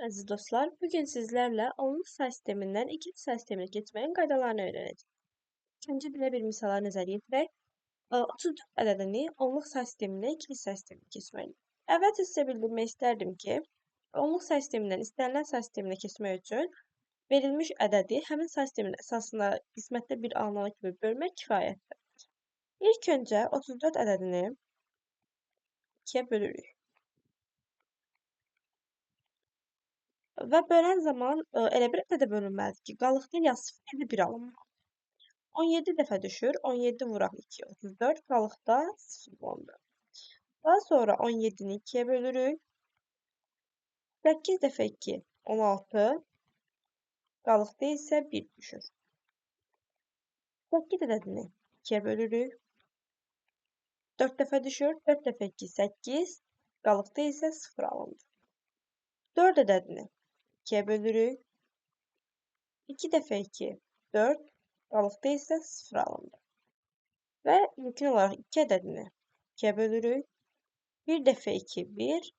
Aziz dostlar, bugün sizlerle onluq say sistemindən ikili say sisteminə keçməyin qaydalarını öyrənəcəyik. Önce belə bir misala nəzər yetirək. 34 ədədini onluq say sisteminə ikili say sisteminə keçməliyik. Əvvəlcə sizə bildirmək istərdim ki, onluq say sistemindən istənilən say sisteminə keçmək üçün verilmiş ədədi həmin say sisteminin əsasında qismətdə bir alınan kimi bölmək kifayətdir. İlk öncə 34 ədədini 2-yə bölürük. Və bölən zaman elə bir ədədə bölünməlidir ki, qalıqda ya 0 ya da 1 alınmalıdır. 17 dəfə düşür, 17 vuraq 2, 34, qalıqda 0 qaldı. Daha sonra 17-ni 2-yə bölürük. 8 dəfə 2, 16, qalıqda isə 1 düşür. 8 ədədini 2-yə bölürük. 4 dəfə düşür, 4 dəfə 2, 8, qalıqda isə 0 alındı. 4 ədədini 2-yə bölürük. 2 dəfə 2, 4, qalıqda isə 0 alındı. Və ilkin olaraq 2 ədədini 2-yə bölürük. 1 dəfə 2, 1,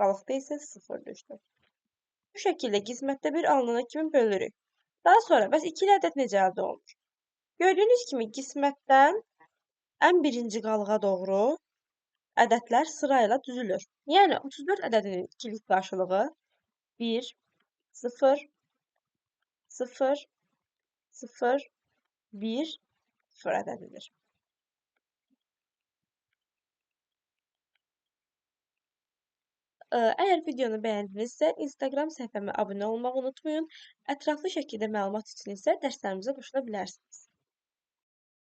qalıqda isə 0 düşdü. Bu şəkildə qismətdə 1 alınana kimi bölürük. Daha sonra, bəs ikili ədəd necə əldə olunur? Gördüyünüz kimi qismətdən ən birinci qalığa doğru ədədlər sırayla düzülür. Yəni 34 ədədinin ikilik qarşılığı 1, 0, 0, 0, 1, 0 ədədidir. Əgər videonu bəyəndinizsə, Instagram səhifəmə abunə olmağı unutmayın. Ətraflı şəkildə məlumat üçün isə dərslərimizə qoşula bilərsiniz.